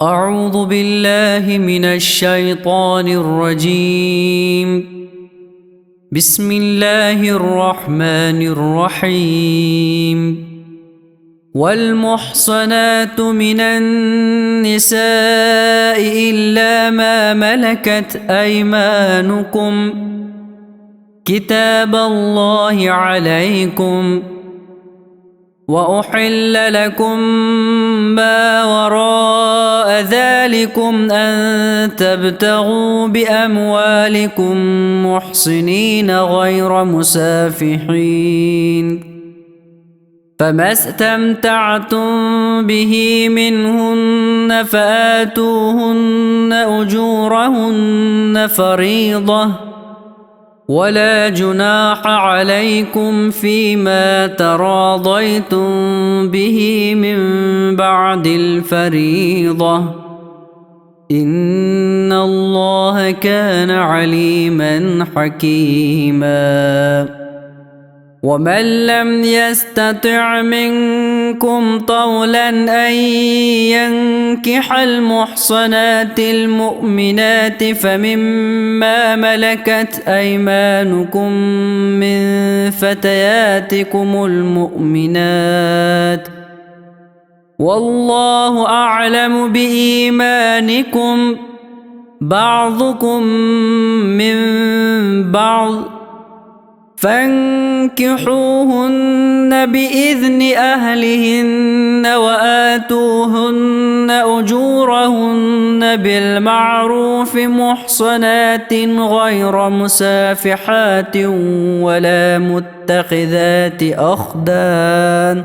أعوذ بالله من الشيطان الرجيم. بسم الله الرحمن الرحيم. والمحصنات من النساء إلا ما ملكت أيمانكم كتاب الله عليكم، وأحل لكم ما وراء ذلكم أن تبتغوا بأموالكم محصنين غير مسافحين، فما استمتعتم به منهن فآتوهن أجورهن فريضة، ولا جناح عليكم فيما تراضيتم به من بعد الفريضة، إن الله كان عليما حكيما. ومن لم يستطع منكم طولا أن ينكح المحصنات المؤمنات فمما ملكت أيمانكم من فتياتكم المؤمنات، والله أعلم بإيمانكم، بعضكم من بعض، فانكحوهن بإذن أهلهن وآتوهن أجورهن بالمعروف محصنات غير مسافحات ولا متخذات أخدان،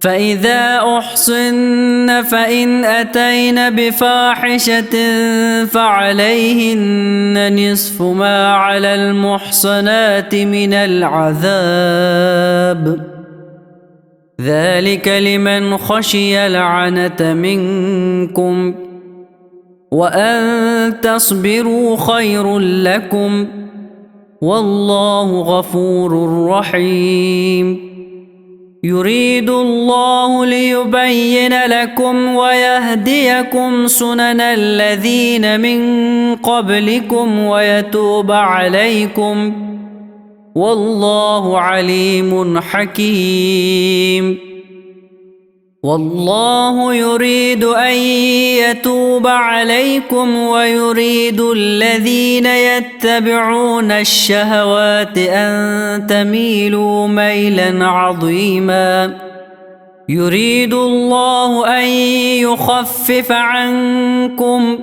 فإذا أحصن فإن أتين بفاحشة فعليهن نصف ما على المحصنات من العذاب، ذلك لمن خشي العنة منكم، وأن تصبروا خير لكم، والله غفور رحيم. يريد الله ليبين لكم ويهديكم سنن الذين من قبلكم ويتوب عليكم، والله عليم حكيم. والله يريد أن يتوب عليكم ويريد الذين يتبعون الشهوات أن تميلوا ميلا عظيما. يريد الله أن يخفف عنكم،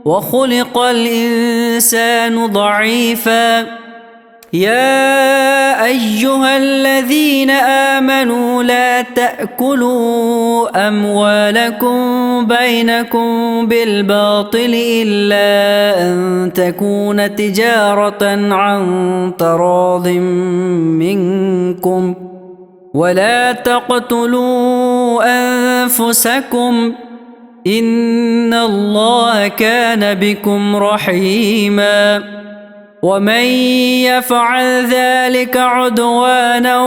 وخلق الإنسان ضعيفا. يا أيها الذين آمنوا لا تأكلوا أموالكم بينكم بالباطل إلا أن تكون تجارة عن تراض منكم، ولا تقتلوا أنفسكم، إن الله كان بكم رحيما. ومن يفعل ذلك عدوانا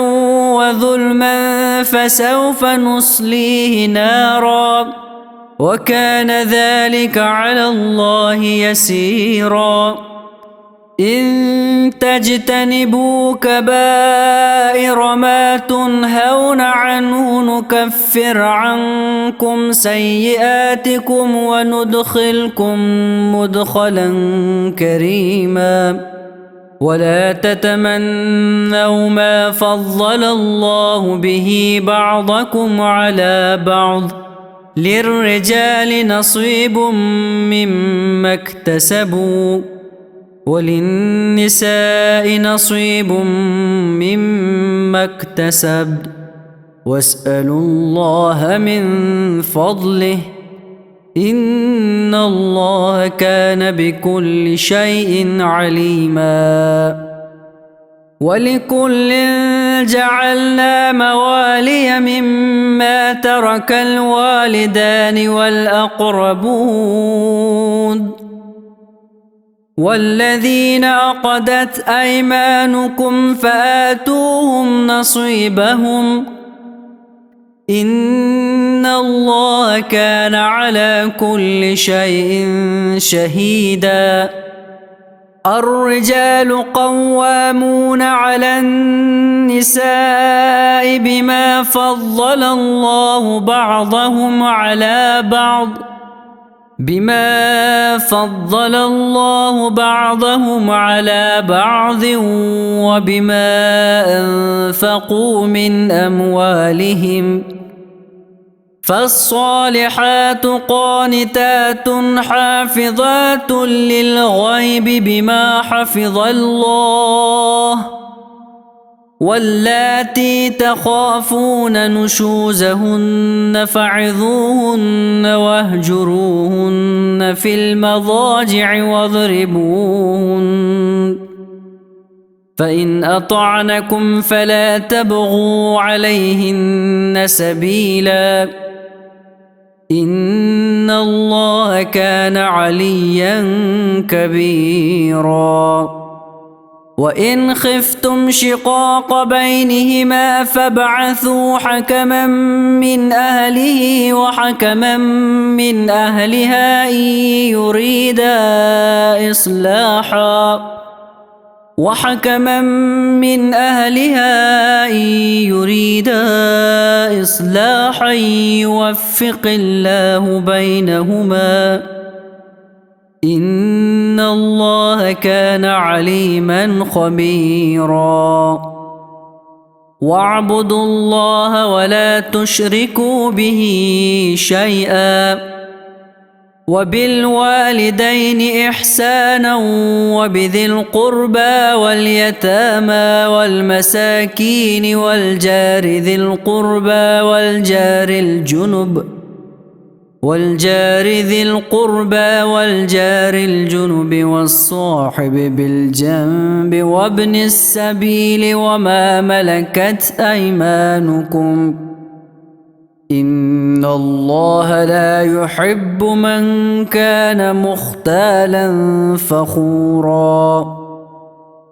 وظلما فسوف نصليه نارا، وكان ذلك على الله يسيرا. إن تجتنبوا كبائر ما تنهون عنه نكفر عنكم سيئاتكم وندخلكم مدخلا كريما. ولا تتمنوا ما فضل الله به بعضكم على بعض، للرجال نصيب مما اكتسبوا وللنساء نصيب مما اكتسبن، واسألوا الله من فضله، إن الله كان بكل شيء عليما. ولكل جعلنا موالي مما ترك الوالدان والأقربون والذين عقدت أيمانكم فآتوهم نصيبهم، إن الله كان على كل شيء شهيدا. الرجال قوامون على النساء بما فضل الله بعضهم على بعض وبما أنفقوا من أموالهم. فالصالحات قانتات حافظات للغيب بما حفظ الله. واللاتي تخافون نشوزهن فعظوهن واهجروهن في المضاجع واضربوهن. فإن أطعنكم فلا تبغوا عليهن سبيلا، إن الله كان عليا كبيرا. وإن خفتم شقاق بينهما فابعثوا حكما من أهله وحكما من أهلها إن يريدا إصلاحا يوفق الله بينهما، إن الله كان عليما خبيرا. واعبدوا الله ولا تشركوا به شيئا، وبالوالدين إحسانا وبذي القربى واليتامى والمساكين والجار ذي القربى والجار الجنب والصاحب بالجنب وابن السبيل وما ملكت أيمانكم، إن الله لا يحب من كان مختالا فخورا.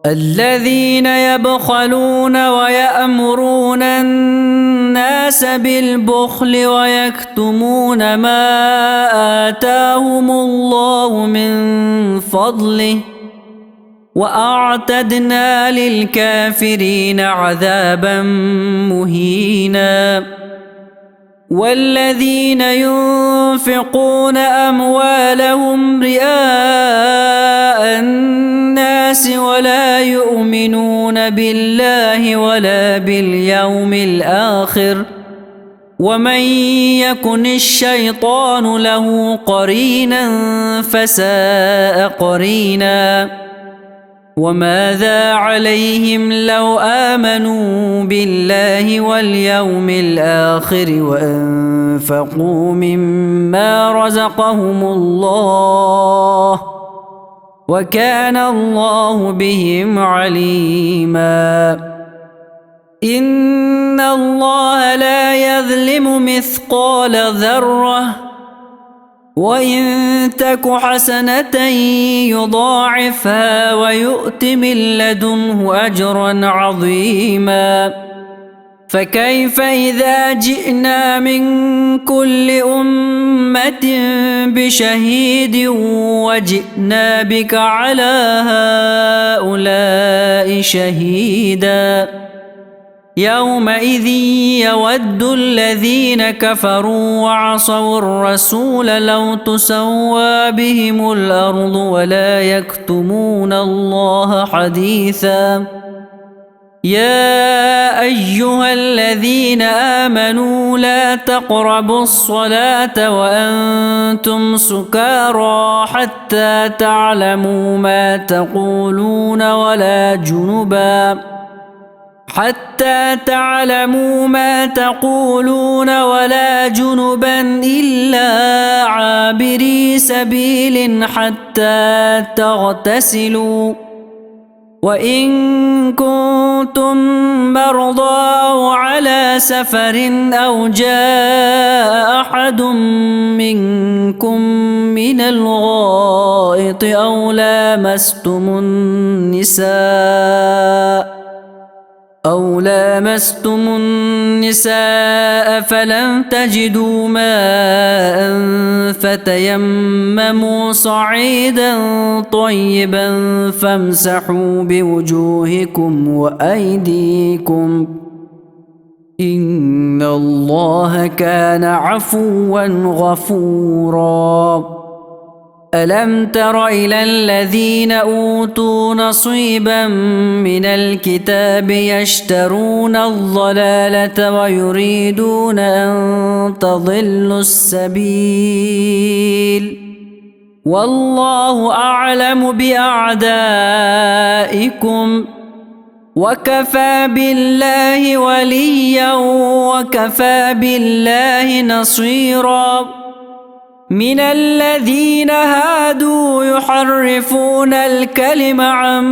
الذين يبخلون ويأمرون الناس بالبخل ويكتمون ما آتاهم الله من فضله، وأعتدنا للكافرين عذابا مهينا. والذين ينفقون أموالهم رئاء الناس ولا يؤمنون بالله ولا باليوم الآخر، ومن يكن الشيطان له قرينا فساء قرينا. وماذا عليهم لو آمنوا بالله واليوم الآخر وأنفقوا مما رزقهم الله، وكان الله بهم عليما. إن الله لا يظلم مثقال ذرة، وإن تك حسنة يضاعفها ويؤت من لدنه أجرا عظيما. فكيف إذا جئنا من كل أمة بشهيد وجئنا بك على هؤلاء شهيدا؟ يومئذ يود الذين كفروا وعصوا الرسول لو تسوى بهم الأرض ولا يكتمون الله حديثا. يا أيها الذين آمنوا لا تقربوا الصلاة وأنتم سكارى حتى تعلموا ما تقولون ولا جنبا إلا عابري سبيل حتى تغتسلوا. وإن كنتم مرضى أو على سفر أو جاء أحد منكم من الغائط أو لامستم النساء فلم تجدوا ماء فتيمموا صعيدا طيبا فامسحوا بوجوهكم وأيديكم إن الله كان عفوا غفورا. ألم تر إلى الذين أوتوا نصيبا من الكتاب يشترون الضلالة ويريدون أن تضلوا السبيل والله أعلم بأعدائكم وكفى بالله وليا وكفى بالله نصيرا. من الذين هادوا يحرفون الكلم عن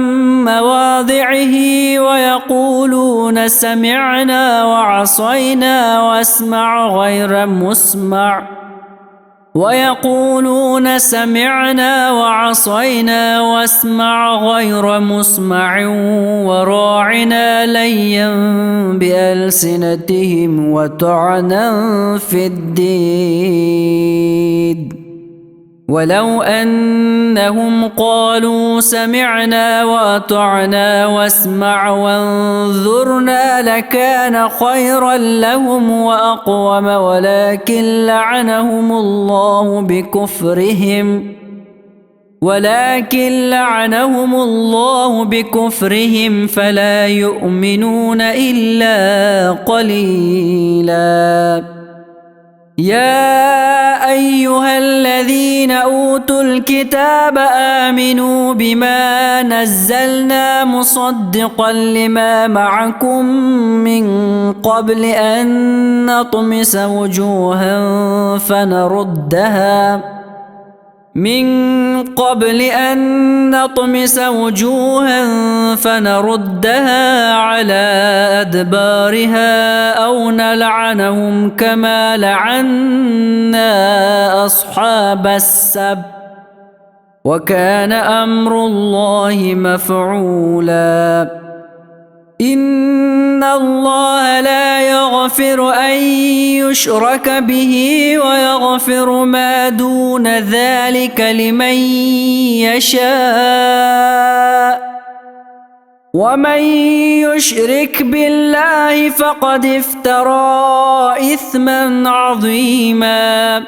مواضعه ويقولون سمعنا وعصينا واسمع غير مسمع وراعنا ليا بألسنتهم وطعنا في الدين ولو أنهم قالوا سمعنا وأطعنا واسمع وانظرنا لكان خيرا لهم وأقوم ولكن لعنهم الله بكفرهم فلا يؤمنون إلا قليلا. يا أيها الذين أوتوا الكتاب آمنوا بما نزلنا مصدقا لما معكم من قبل أن نطمس وجوها فنردها على أدبارها أو نلعنهم كما لعنا أصحاب السبت وكان أمر الله مفعولا. إن الله لا يغفر أن يشرك به ويغفر ما دون ذلك لمن يشاء ومن يشرك بالله فقد افترى إثما عظيما.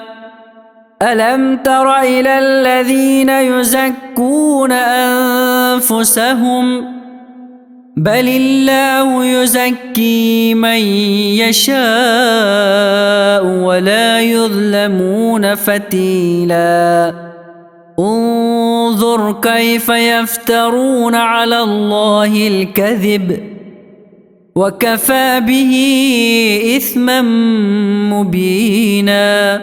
ألم تر إلى الذين يزكون أنفسهم بل الله يزكي من يشاء ولا يظلمون فتيلا. انظر كيف يفترون على الله الكذب وكفى به إثما مبينا.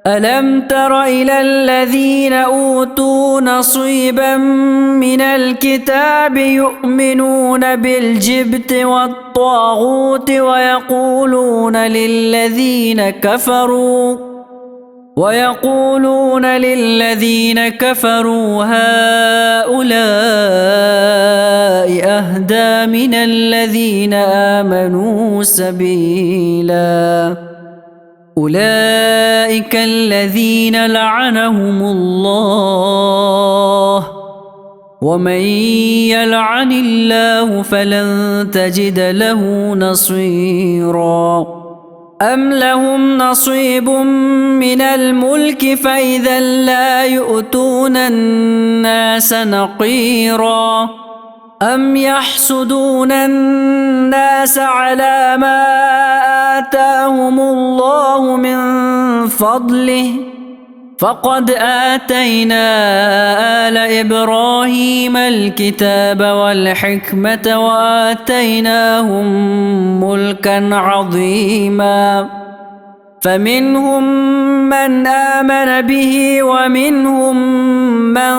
ألم تر إلى الذين أوتوا نصيبا من الكتاب يؤمنون بالجبت والطاغوت ويقولون للذين كفروا هؤلاء أهدى من الذين آمنوا سبيلا. أولئك الذين لعنهم الله ومن يلعن الله فلن تجد له نصيرا. أم لهم نصيب من الملك فإذا لا يؤتون الناس نقيرا. أم يحسدون الناس على ما آتاهم الله من فضله فقد آتينا آل إبراهيم الكتاب والحكمة وآتيناهم ملكا عظيما. فمنهم من آمن به ومنهم من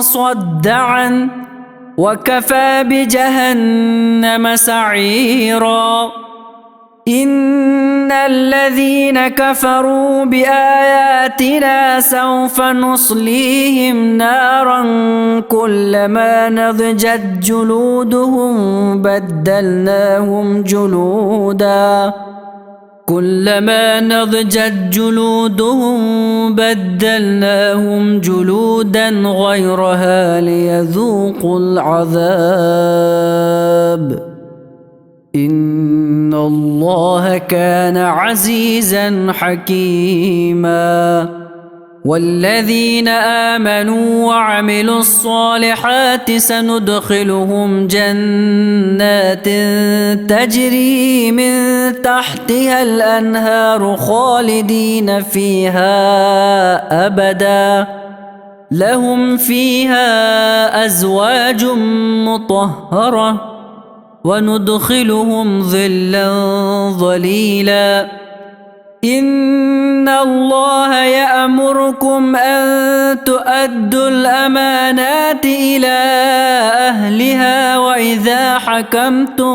صد عنه وكفى بجهنم سعيرا. إن الذين كفروا بآياتنا سوف نصليهم نارا كلما نضجت جلودهم بدلناهم جلودا غيرها ليذوقوا العذاب إن الله كان عزيزا حكيما. والذين آمنوا وعملوا الصالحات سندخلهم جنات تجري من تحتها الأنهار خالدين فيها أبدا لهم فيها أزواج مطهرة وندخلهم ظلا ظليلا. إن الله يأمركم أن تؤدوا الأمانات إلى أهلها وإذا حكمتم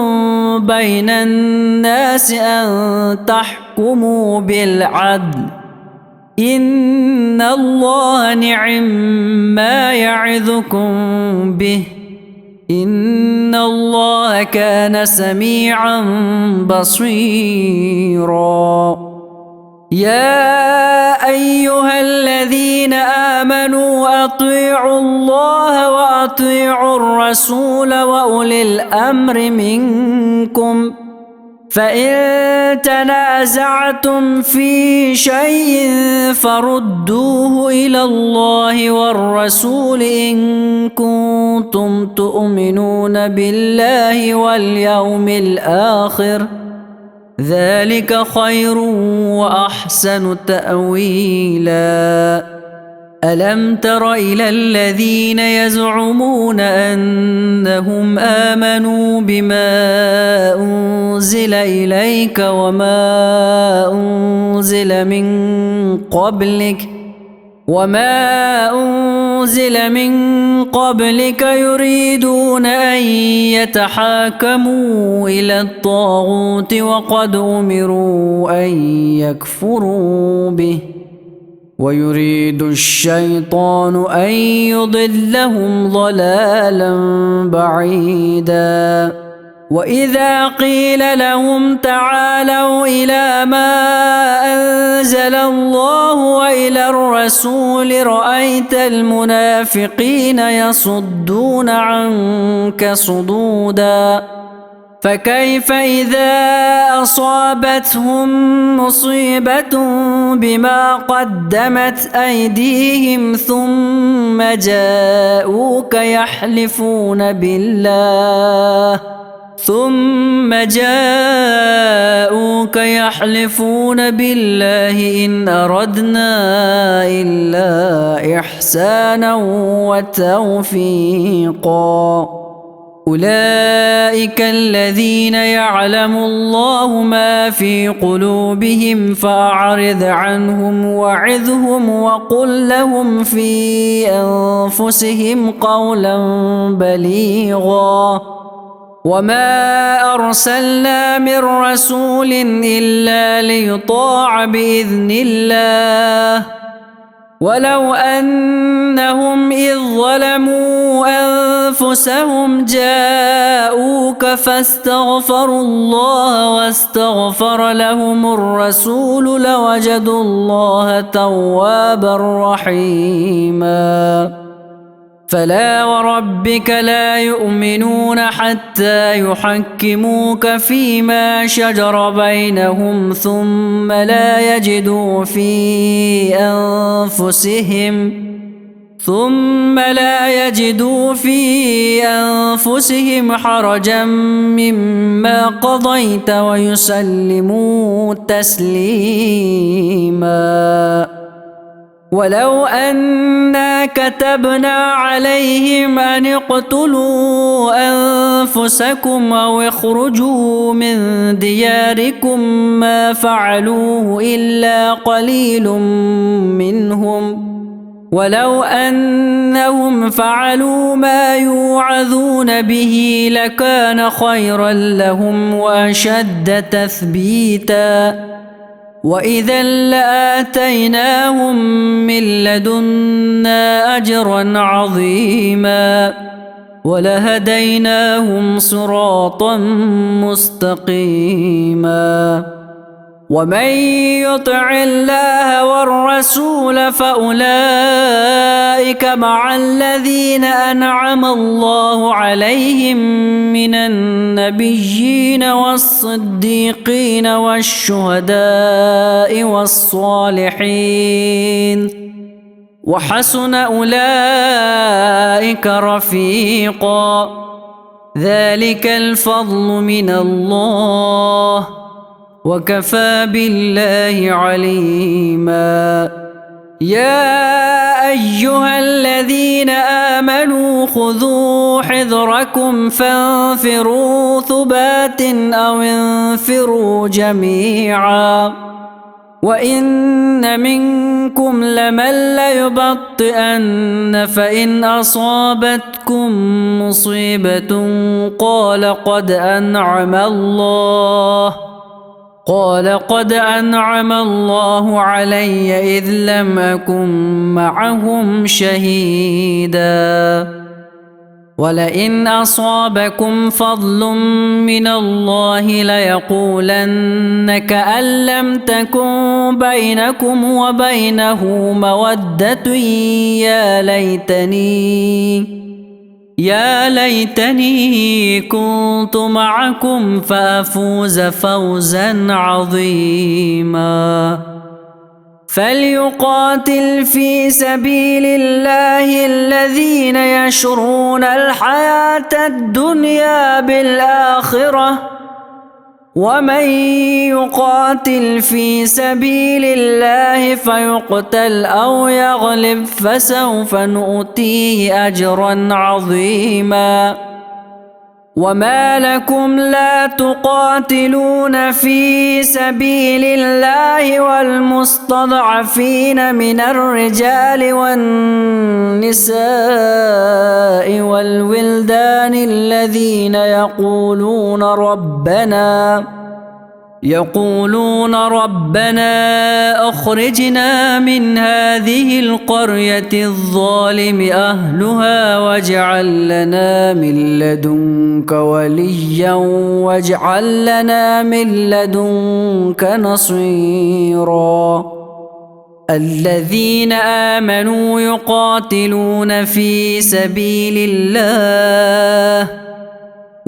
بين الناس أن تحكموا بالعدل إن الله نعم ما يعظكم به إن الله كان سميعا بصيرا. يا أيها الذين آمنوا أطيعوا الله وأطيعوا الرسول وأولي الأمر منكم فإن تنازعتم في شيء فردوه إلى الله والرسول إن كنتم تؤمنون بالله واليوم الآخر ذلك خير وأحسن تأويلا. ألم تر إلى الذين يزعمون أنهم آمنوا بما أنزل إليك وما أنزل من قبلك يريدون أن يتحاكموا إلى الطاغوت وقد أمروا أن يكفروا به ويريد الشيطان أن يضلهم ضلالا بعيدا. وإذا قيل لهم تعالوا إلى ما أنزل الله وإلى الرسول رأيت المنافقين يصدون عنك صدودا. فكيف إذا أصابتهم مصيبة بما قدمت أيديهم ثم جاءوك يحلفون بالله إن أردنا إلا إحسانا وتوفيقا. أولئك الذين يعلم الله ما في قلوبهم فأعرض عنهم وعظهم وقل لهم في أنفسهم قولا بليغا. وما أرسلنا من رسول إلا ليطاع بإذن الله ولو أنهم إذ ظلموا أنفسهم جاءوك فاستغفروا الله واستغفر لهم الرسول لوجدوا الله توابا رحيما. فلا وربك لا يؤمنون حتى يحكموك فيما شجر بينهم ثم لا يجدوا في أنفسهم حرجا مما قضيت ويسلموا تسليما. ولو أنا كتبنا عليهم أن اقتلوا أنفسكم أو اخرجوا من دياركم ما فعلوه إلا قليل منهم ولو أنهم فعلوا ما يوعظون به لكان خيرا لهم وأشد تثبيتا وإذا لآتيناهم من لدنا أجرا عظيما ولهديناهم صراطا مستقيما ومن يطع الله والرسول فأولئك مع الذين أنعم الله عليهم من النبيين والصديقين والشهداء والصالحين وحسن أولئك رفيقا ذلك الفضل من الله وكفى بالله عليما يا أيها الذين آمنوا خذوا حذركم فانفروا ثبات أو انفروا جميعا وإن منكم لمن ليبطئن فإن أصابتكم مصيبة قال قد أنعم الله علي إذ لم أكن معهم شهيدا ولئن أصابكم فضل من الله ليقولن كأن لم تكن بينكم وبينه مودة يا ليتني كنت معكم فأفوز فوزا عظيما فليقاتل في سبيل الله الذين يشرون الحياة الدنيا بالآخرة ومن يقاتل في سبيل الله فيقتل أو يغلب فسوف نؤتيه أجرا عظيما وما لكم لا تقاتلون في سبيل الله والمستضعفين من الرجال والنساء والولدان الذين يقولون ربنا أخرجنا من هذه القرية الظالم أهلها واجعل لنا من لدنك وليا واجعل لنا من لدنك نصيرا الذين آمنوا يقاتلون في سبيل الله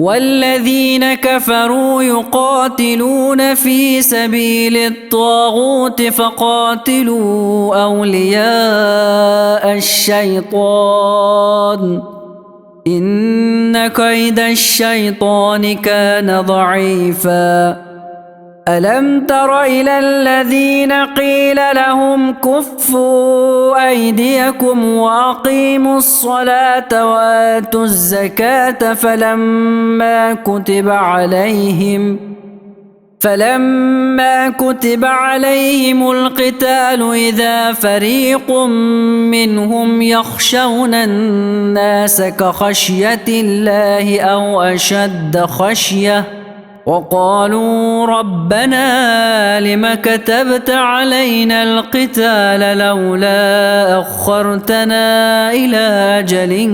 والذين كفروا يقاتلون في سبيل الطاغوت فقاتلوا أولياء الشيطان إن كيد الشيطان كان ضعيفا ألم تر إلى الذين قيل لهم كفوا أيديكم وأقيموا الصلاة وآتوا الزكاة فلما كتب عليهم القتال إذا فريق منهم يخشون الناس كخشية الله أو أشد خشية وقالوا ربنا لم كتبت علينا القتال لولا أخرتنا إلى أجل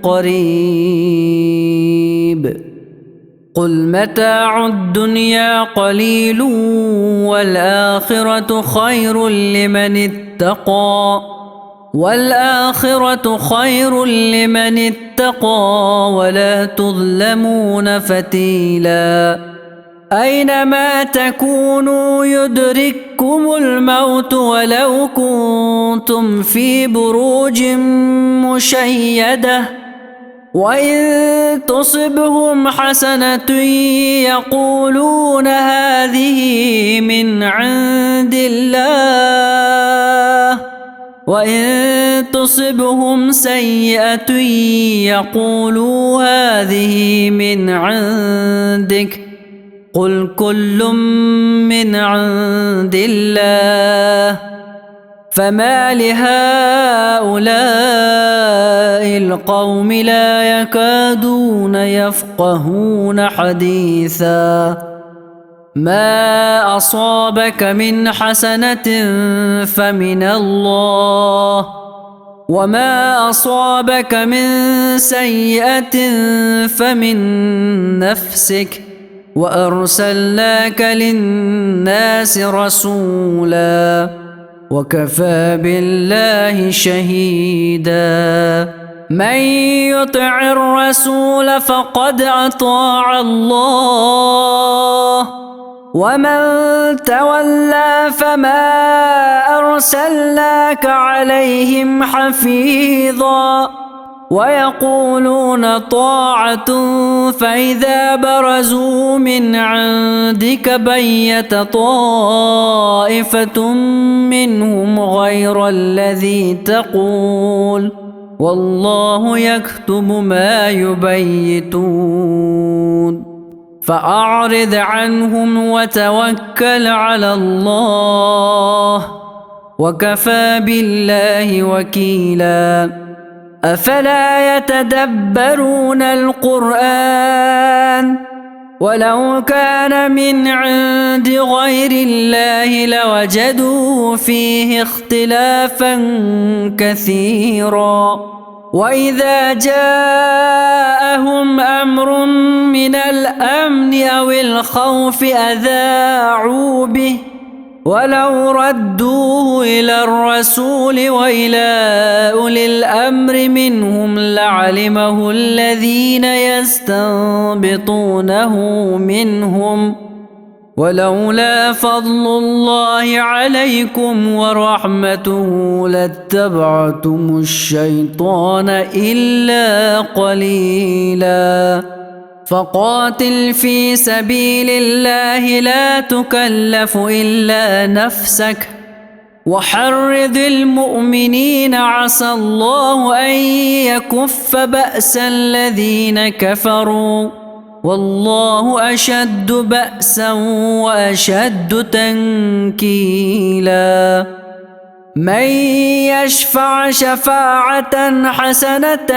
قريب قل متاع الدنيا قليل والآخرة خير لمن اتقى ولا تظلمون فتيلا أينما تكونوا يدرككم الموت ولو كنتم في بروج مشيدة وإن تصبهم حسنة يقولون هذه من عند الله وإن تصبهم سيئة يقولوا هذه من عندك قل كل من عند الله فما لهؤلاء القوم لا يكادون يفقهون حديثا ما أصابك من حسنة فمن الله وما أصابك من سيئة فمن نفسك وأرسلناك للناس رسولا وكفى بالله شهيدا من يطع الرسول فقد أطاع الله ومن تولى فما أرسلناك عليهم حفيظا ويقولون طاعة فإذا برزوا من عندك بيت طائفة منهم غير الذي تقول والله يكتب ما يبيتون فأعرض عنهم وتوكل على الله وكفى بالله وكيلا أفلا يتدبرون القرآن ولو كان من عند غير الله لوجدوا فيه اختلافا كثيرا وإذا جاءهم أمر من الأمن أو الخوف أذاعوا به ولو ردوه إلى الرسول وإلى أولي الأمر منهم لعلمه الذين يستنبطونه منهم ولولا فضل الله عليكم ورحمته لاتبعتم الشيطان إلا قليلا فقاتل في سبيل الله لا تكلف إلا نفسك وحرض المؤمنين عسى الله أن يكف بأس الذين كفروا والله أشد بأسا وأشد تنكيلا من يشفع شفاعة حسنة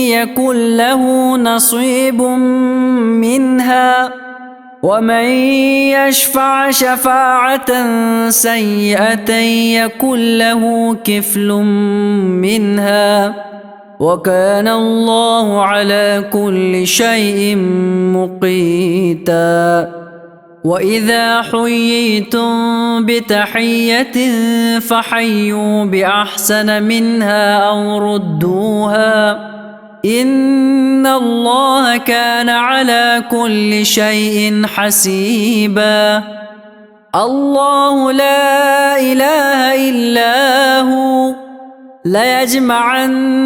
يكن له نصيب منها ومن يشفع شفاعة سيئة يكن له كفل منها وكان الله على كل شيء مقيتا وإذا حييتم بتحية فحيوا بأحسن منها أو ردوها إن الله كان على كل شيء حسيبا الله لا إله إلا هو ليجمعنكم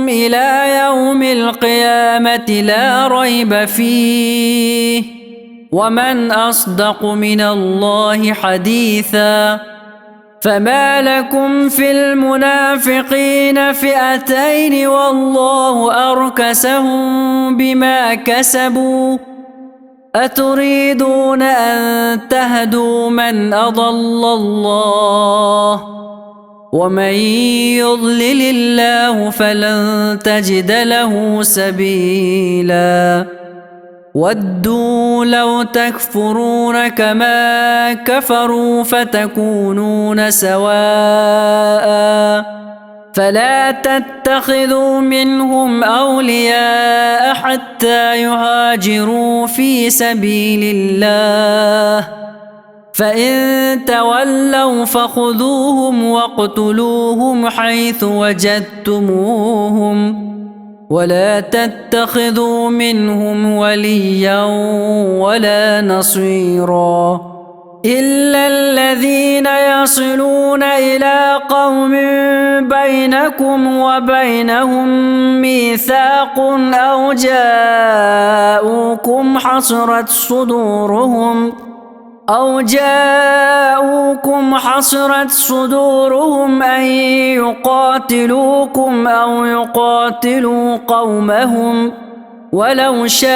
إلى يوم القيامة لا ريب فيه ومن أصدق من الله حديثا فما لكم في المنافقين فئتين والله أركسهم بما كسبوا أتريدون أن تهدوا من أضل الله ومن يضلل الله فلن تجد له سبيلا ودوا لو تكفرون كما كفروا فتكونون سواء فلا تتخذوا منهم أولياء حتى يهاجروا في سبيل الله فإن تولوا فخذوهم واقتلوهم حيث وجدتموهم ولا تتخذوا منهم وليا ولا نصيرا إلا الذين يصلون إلى قوم بينكم وبينهم ميثاق أو جاءوكم حصرت صدورهم أن يقاتلوكم أو يقاتلوا قومهم ولو شاء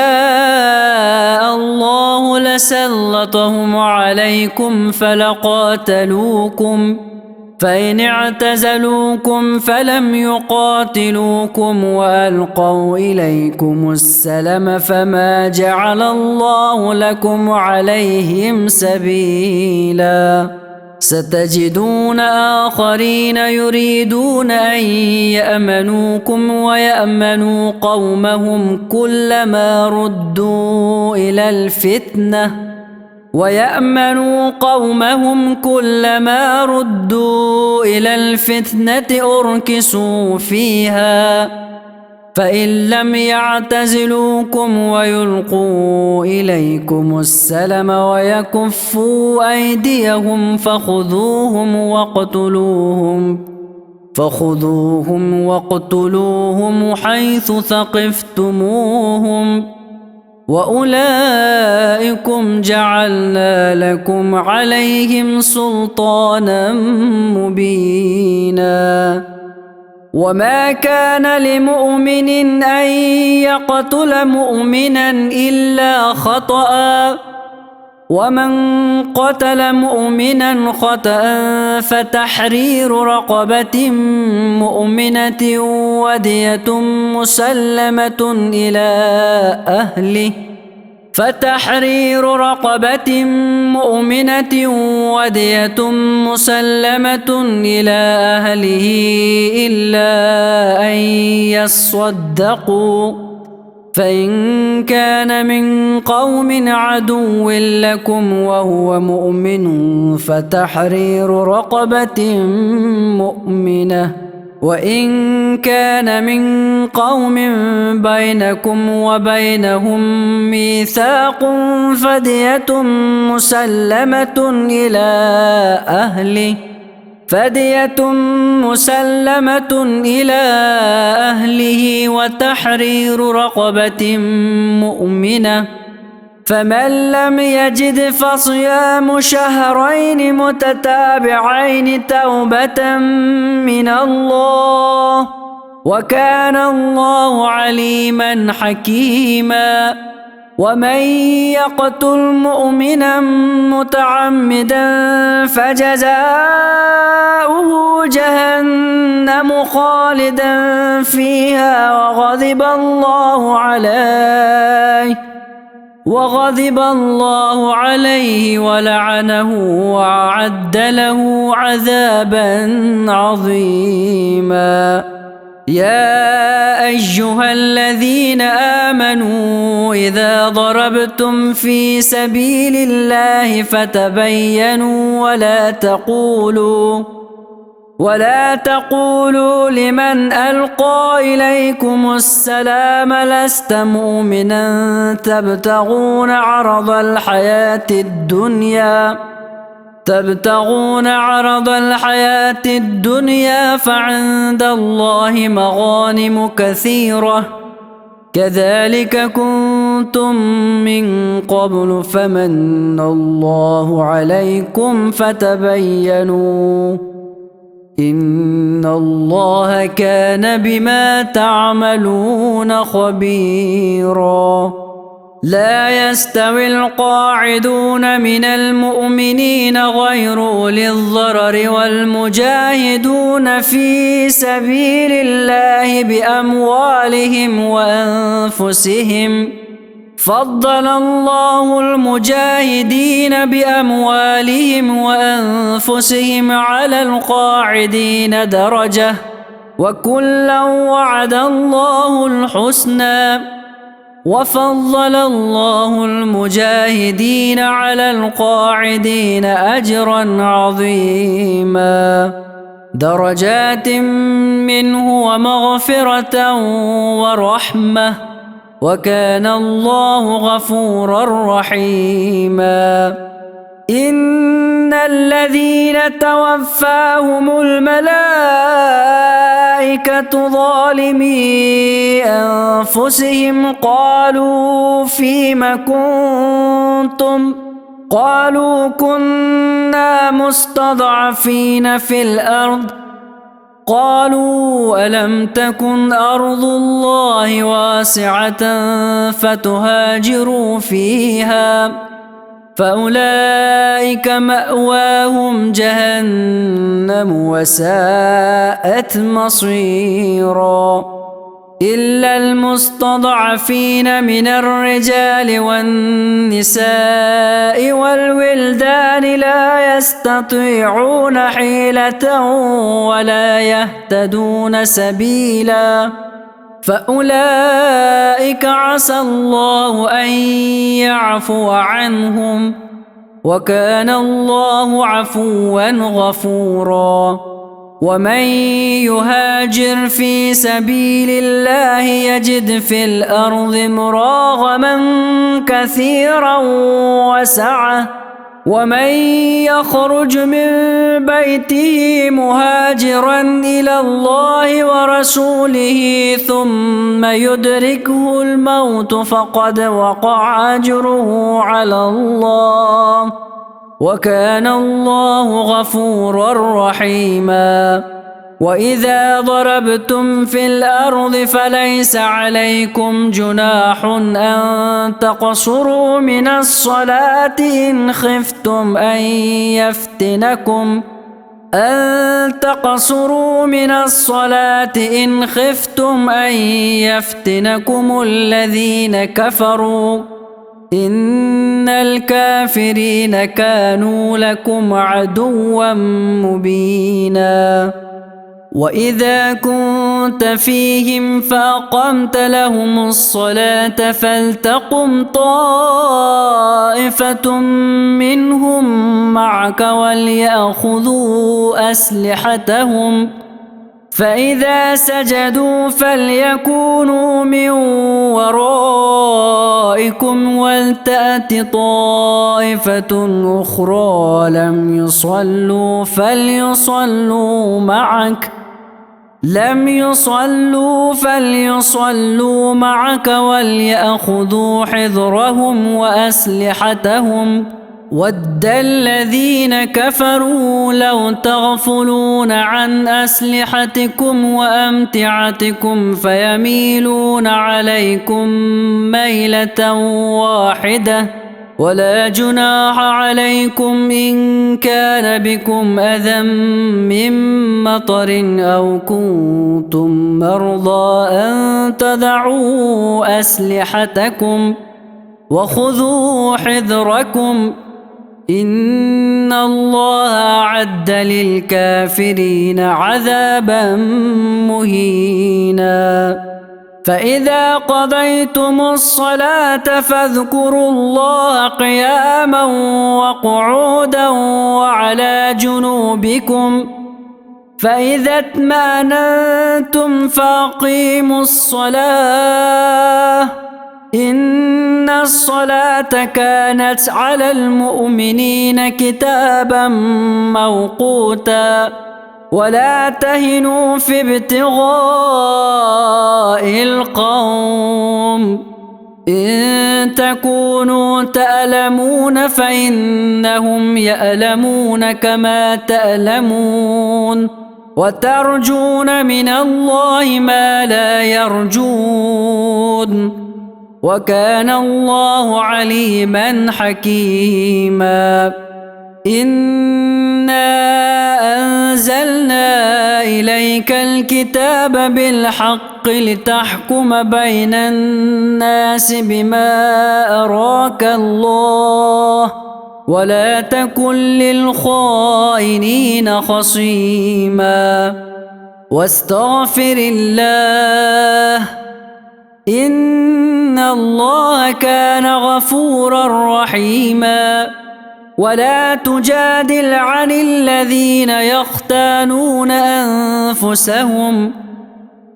الله لسلطهم عليكم فلقاتلوكم فإن اعتزلوكم فلم يقاتلوكم وألقوا إليكم السلم فما جعل الله لكم عليهم سبيلا. ستجدون آخرين يريدون أن يأمنوكم ويأمنوا قومهم كلما ردوا إلى الفتنة أركسوا فيها، فإن لم يعتزلوكم ويلقوا إليكم السلم ويكفوا أيديهم فخذوهم واقتلوهم حيث ثقفتموهم، وأولئكم جعلنا لكم عليهم سلطانا مبينا. وما كان لمؤمن أن يقتل مؤمنا إلا خطأ، ومن قتل مؤمنا خطأ فتحرير رقبة مؤمنة ودية مسلمة إلى أهله إلا أن يصدقوا، فإن كان من قوم عدو لكم وهو مؤمن فتحرير رقبة مؤمنة، وإن كان من قوم بينكم وبينهم ميثاق فدية مسلمة إلى أهله وتحرير رقبة مؤمنة، فمن لم يجد فصيام شهرين متتابعين توبة من الله، وكان الله عليما حكيما. ومن يقتل مؤمنا متعمدا فجزاؤه جهنم خالدا فيها وغضب الله عليه ولعنه وأعد له عذابا عظيما. يا أيها الذين آمنوا إذا ضربتم في سبيل الله فتبينوا ولا تقولوا لمن ألقى إليكم السلام لست مؤمنا تبتغون عرض الحياة الدنيا فعند الله مغانم كثيرة، كذلك كنتم من قبل فمن الله عليكم فتبينوا، إن الله كان بما تعملون خبيرا. لا يستوي القاعدون من المؤمنين غير أولي الضرر والمجاهدون في سبيل الله بأموالهم وأنفسهم، فضل الله المجاهدين بأموالهم وأنفسهم على القاعدين درجة، وكلا وعد الله الحسنى، وفضل الله المجاهدين على القاعدين أجرا عظيما، درجات منه ومغفرة ورحمة، وكان الله غفورا رحيما. إن الذين توفاهم الملائكة ظالمي أنفسهم قالوا فيم كنتم؟ قالوا كنا مستضعفين في الأرض. قالوا ألم تكن أرض الله واسعة فتهاجروا فيها، فأولئك مأواهم جهنم وساءت مصيرا. إلا المستضعفين من الرجال والنساء والولدان لا يستطيعون حيلة ولا يهتدون سبيلا، فأولئك عسى الله أن يعفو عنهم، وكان الله عفوا غفورا. ومن يهاجر في سبيل الله يجد في الأرض مراغما كثيرا وسعة، ومن يخرج من بيته مهاجرا إلى الله ورسوله ثم يدركه الموت فقد وقع أجره على الله، وكان الله غفورا رحيما. وإذا ضربتم في الأرض فليس عليكم جناح أن تقصروا من الصلاة إن خفتم أن يفتنكم الذين كفروا، إن الكافرين كانوا لكم عدوا مبينا. وإذا كنت فيهم فأقمت لهم الصلاة فلتقم طائفة منهم معك وليأخذوا أسلحتهم، فإذا سجدوا فليكونوا من ورائكم ولتأت طائفة أخرى لم يصلوا فليصلوا معك وليأخذوا حذرهم وأسلحتهم. ود الذين كفروا لو تغفلون عن أسلحتكم وأمتعتكم فيميلون عليكم ميلة واحدة، ولا جناح عليكم إن كان بكم أذى من مطر أو كنتم مرضى أن تضعوا أسلحتكم وخذوا حذركم، إن الله أعد للكافرين عذابا مهينا. فإذا قضيتم الصلاة فاذكروا الله قياما وقعودا وعلى جنوبكم، فإذا اطمأننتم فأقيموا الصلاة، إن الصلاة كانت على المؤمنين كتابا موقوتا. ولا تهنوا في ابتغاء القوم، إن تكونوا تألمون فإنهم يألمون كما تألمون، وترجون من الله ما لا يرجون، وكان الله عليما حكيما. إنا أنزلنا إليك الكتاب بالحق لتحكم بين الناس بما أراك الله، ولا تكن للخائنين خصيما، واستغفر الله، إن الله كان غفورا رحيما. ولا تجادل عن الذين يختانون أنفسهم،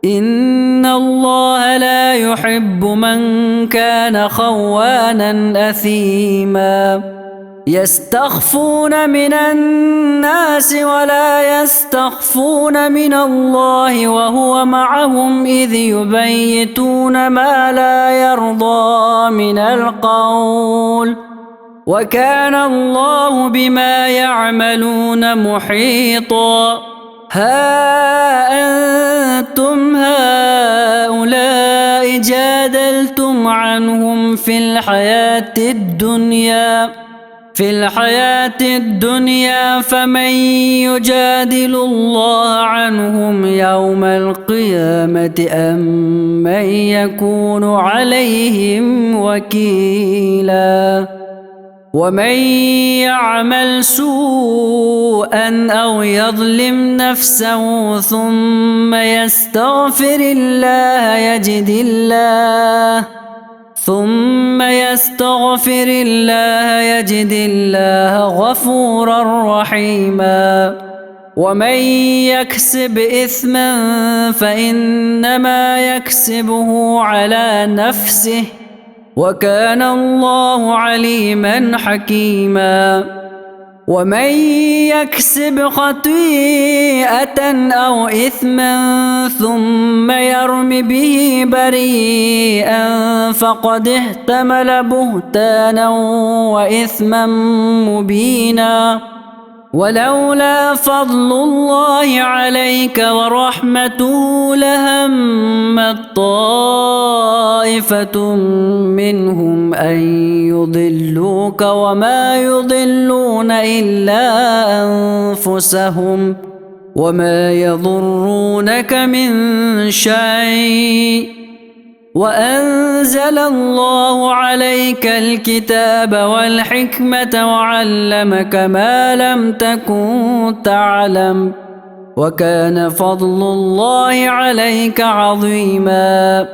إن الله لا يحب من كان خوانا أثيما. يستخفون من الناس ولا يستخفون من الله وهو معهم إذ يبيتون ما لا يرضى من القول، وكان الله بما يعملون محيطا. ها أنتم هؤلاء جادلتم عنهم في الحياة الدنيا، في الحياة الدنيا فمن يجادل الله عنهم يوم القيامة أم من يكون عليهم وكيلا ومن يعمل سوءا أو يظلم نفسه ثم يستغفر الله يجد الله غفورا رحيما ومن يكسب إثما فإنما يكسبه على نفسه وكان الله عليما حكيما ومن يكسب خطيئة أو إثما ثم يرم به بريئا فقد احتمل بهتانا وإثما مبينا ولولا فضل الله عليك ورحمته لهمت طائفة منهم أن يضلوك وما يضلون إلا أنفسهم وما يضرونك من شيء وأنزل الله عليك الكتاب والحكمة وعلمك ما لم تكن تعلم وكان فضل الله عليك عظيما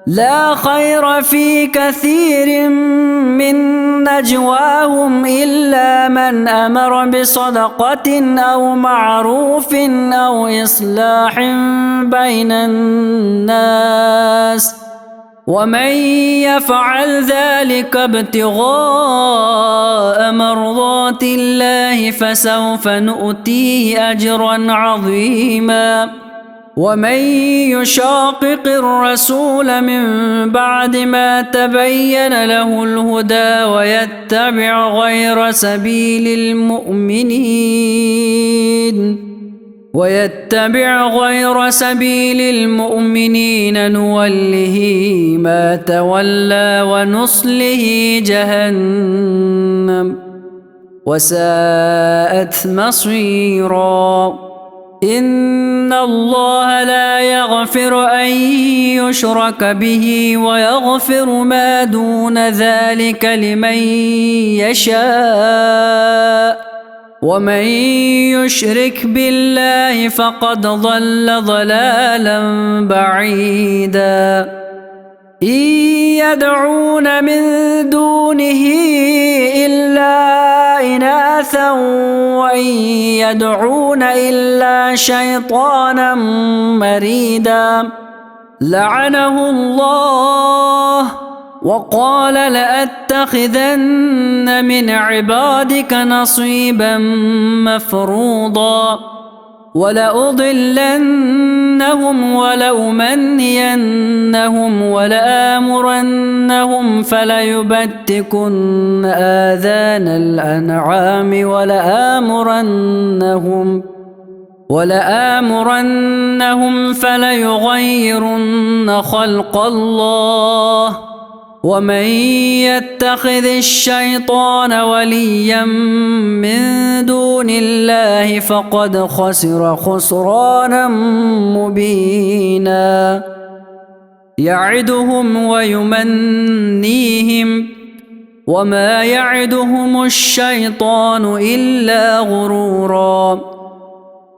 لا خير في كثير من نجواهم إلا من أمر بصدقة أو معروف أو إصلاح بين الناس ومن يفعل ذلك ابتغاء مرضات الله فسوف نؤتيه أجرا عظيما ومن يشاقق الرسول من بعد ما تبين له الهدى ويتبع غير سبيل المؤمنين نوله ما تولى ونصله جهنم وساءت مصيرا إن الله لا يغفر أن يشرك به ويغفر ما دون ذلك لمن يشاء ومن يشرك بالله فقد ضل ضلالا بعيدا إن يدعون من دونه إلا إناثا وإن يدعون إلا شيطانا مريدا لعنه الله وقال لأتخذن من عبادك نصيبا مفروضا ولأضلنهم ولأمنينهم ولآمرنهم فليبتكن آذان الأنعام ولآمرنهم فليغيرن خلق الله ومن يتخذ الشيطان وليا من دون الله فقد خسر خسرانا مبينا يعدهم ويمنيهم وما يعدهم الشيطان إلا غرورا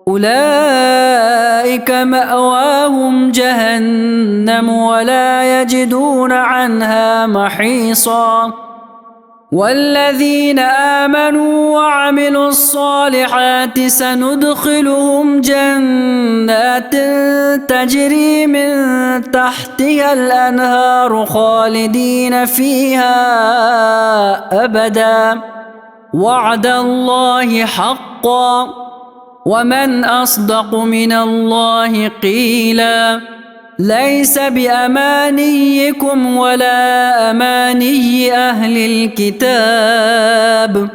أولئك مأواهم جهنم ولا يجدون عنها محيصا والذين آمنوا وعملوا الصالحات سندخلهم جنات تجري من تحتها الأنهار خالدين فيها أبدا وعد الله حقا ومن أصدق من الله قيلا ليس بأمانيكم ولا أماني أهل الكتاب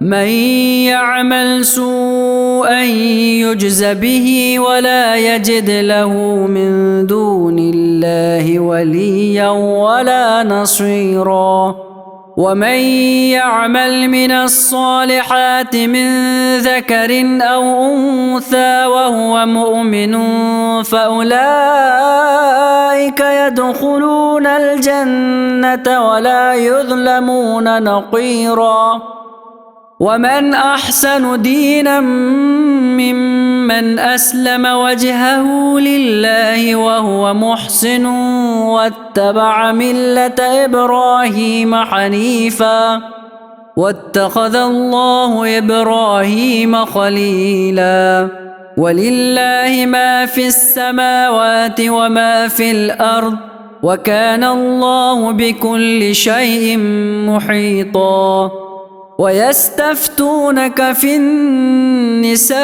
من يعمل سوءا يجز به ولا يجد له من دون الله وليا ولا نصيرا ومن يعمل من الصالحات من ذكر أو أنثى وهو مؤمن فأولئك يدخلون الجنة ولا يظلمون نقيرا. ومن أحسن دينا ممن أسلم وجهه لله وهو محسن واتبع ملة إبراهيم حنيفا واتخذ الله إبراهيم خليلا. ولله ما في السماوات وما في الأرض وكان الله بكل شيء محيطا. ويستفتونك في النساء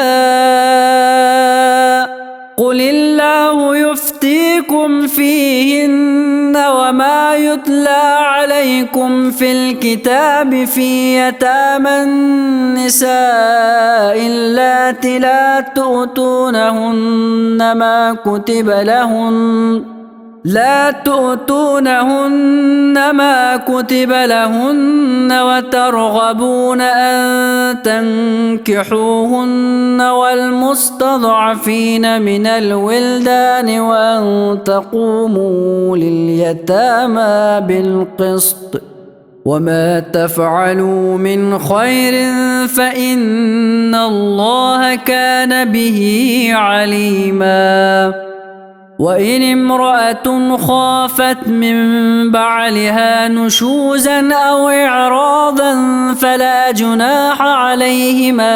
قل الله يفتيكم فيهن وما يتلى عليكم في الكتاب في يتامى النساء اللاتي لا تؤتونهن ما كتب لهن وترغبون أن تنكحوهن والمستضعفين من الولدان وأن تقوموا لليتامى بالقسط وما تفعلوا من خير فإن الله كان به عليما. وإن امرأة خافت من بعلها نشوزا أو إعراضا فلا جناح عليهما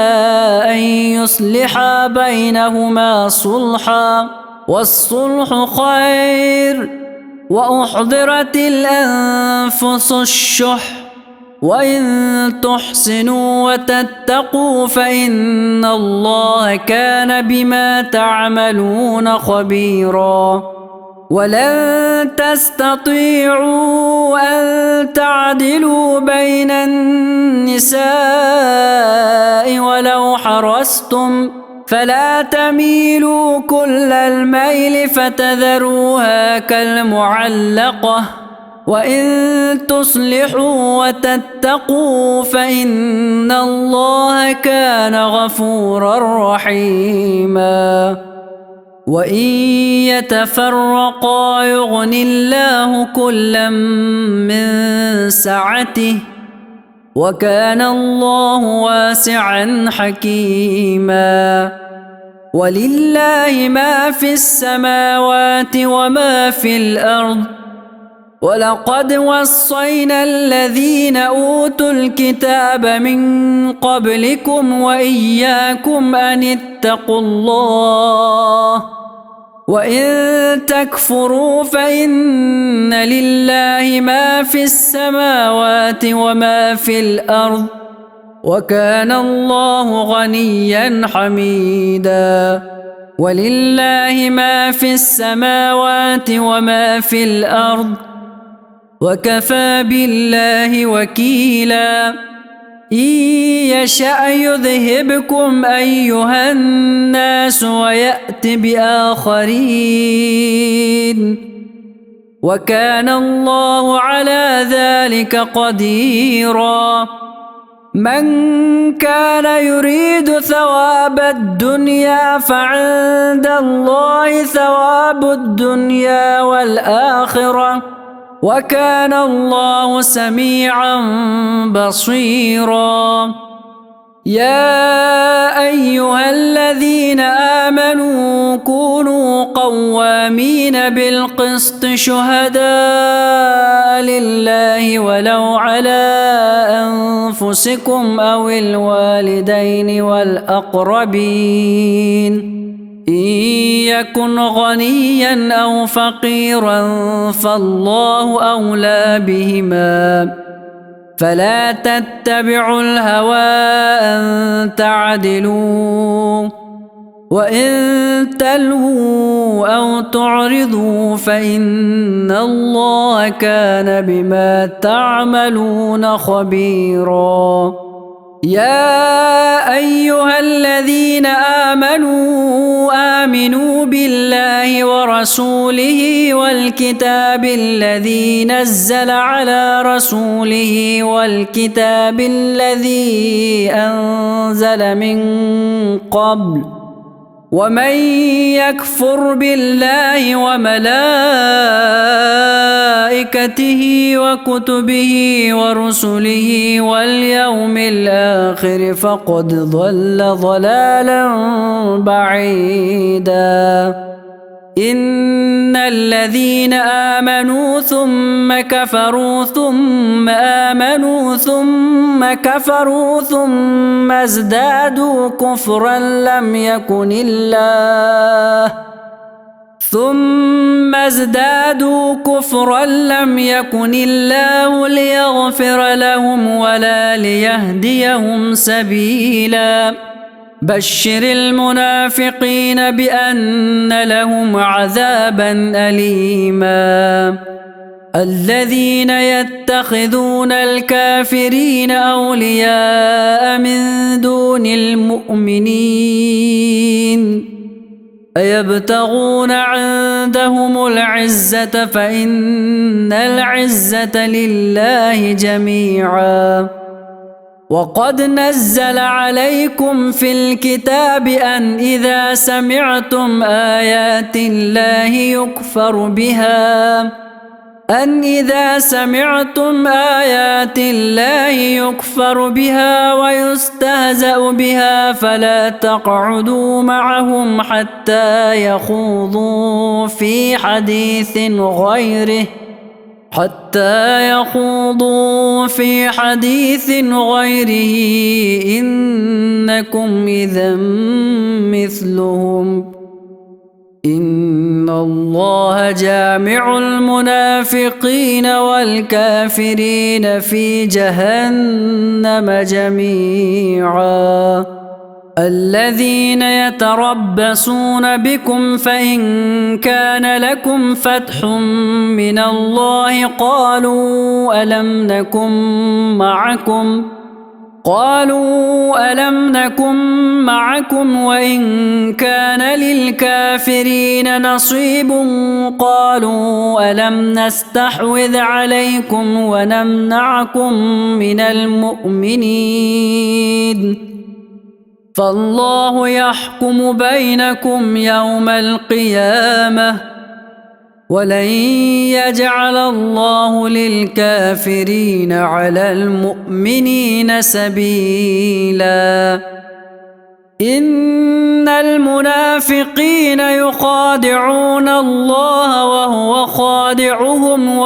أن يصلحا بينهما صلحا والصلح خير. وأحضرت الأنفس الشح وإن تحسنوا وتتقوا فإن الله كان بما تعملون خبيرا. ولن تستطيعوا أن تعدلوا بين النساء ولو حرصتم فلا تميلوا كل الميل فتذروها كالمعلقة. وإن تصلحوا وتتقوا فإن الله كان غفورا رحيما. وإن يتفرقا يغن الله كلا من سعته وكان الله واسعا حكيما. ولله ما في السماوات وما في الأرض ولقد وصينا الذين أوتوا الكتاب من قبلكم وإياكم أن اتقوا الله وإن تكفروا فإن لله ما في السماوات وما في الأرض وكان الله غنيا حميدا. ولله ما في السماوات وما في الأرض وكفى بالله وكيلا. إن يشأ يذهبكم أيها الناس ويأت بآخرين وكان الله على ذلك قديرا. من كان يريد ثواب الدنيا فعند الله ثواب الدنيا والآخرة وكان الله سميعا بصيرا. يا أيها الذين آمنوا كونوا قوامين بالقسط شهداء لله ولو على أنفسكم أو الوالدين والأقربين إن يكن غنيا أو فقيرا فالله أولى بهما فلا تتبعوا الهوى أن تعدلوا وإن تلووا أو تعرضوا فإن الله كان بما تعملون خبيرا. يا أيها الذين آمنوا بالله ورسوله والكتاب الذي نزل على رسوله والكتاب الذي أنزل من قبل ومن يكفر بالله وملائكته وكتبه ورسله واليوم الآخر فقد ضل ضلالا بعيدا إن الذين آمنوا ثم كفروا ثم آمنوا ثم كفروا ثم ازدادوا كفرا لم يكن الله ليغفر لهم ولا ليهديهم سبيلا بشر المنافقين بأن لهم عذابا أليما الذين يتخذون الكافرين أولياء من دون المؤمنين أيبتغون عندهم العزة فإن العزة لله جميعا وقد نزل عليكم في الكتاب أن إذا سمعتم آيات الله يكفر بها ويستهزأ بها فلا تقعدوا معهم حتى يخوضوا في حديث غيره إنكم إذا مثلهم إن الله جامع المنافقين والكافرين في جهنم جميعا الذين يتربصون بكم فإن كان لكم فتح من الله قالوا ألم نكن معكم وإن كان للكافرين نصيب قالوا ألم نستحوذ عليكم ونمنعكم من المؤمنين فالله يحكم بينكم يوم القيامة ولن يجعل الله للكافرين على المؤمنين سبيلا إن المنافقين يخادعون الله وهو خادعهم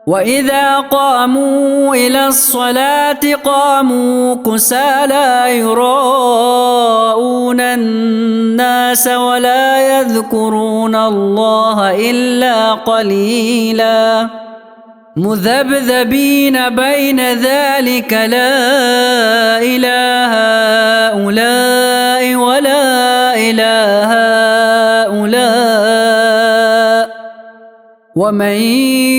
وإذا قاموا إلى الصلاة قاموا كسالى يراءون الناس ولا يذكرون الله إلا قليلا مذبذبين بين ذلك لا إله هؤلاء ولا إله هؤلاء ومن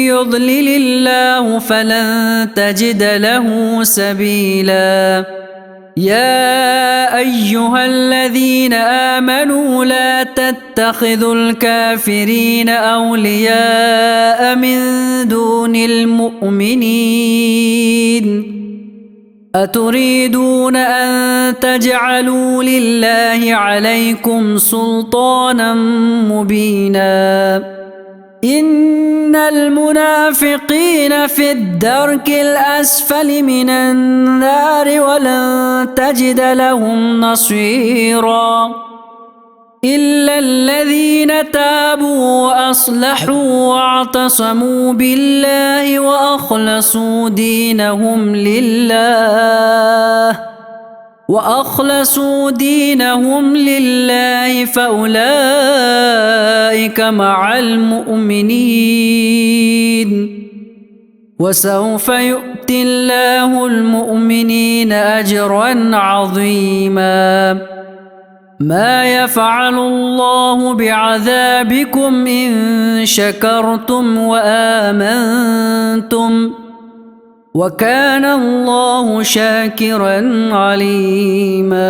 يضلل الله فلن تجد له سبيلا يا أيها الذين آمنوا لا تتخذوا الكافرين أولياء من دون المؤمنين أتريدون أن تجعلوا لله عليكم سلطانا مبينا إن المنافقين في الدرك الأسفل من النار ولن تجد لهم نصيرا إلا الذين تابوا وأصلحوا واعتصموا بالله وأخلصوا دينهم لله فأولئك مع المؤمنين وسوف يؤتي الله المؤمنين أجرا عظيما ما يفعل الله بعذابكم إن شكرتم وآمنتم وكان الله شاكرا عليما.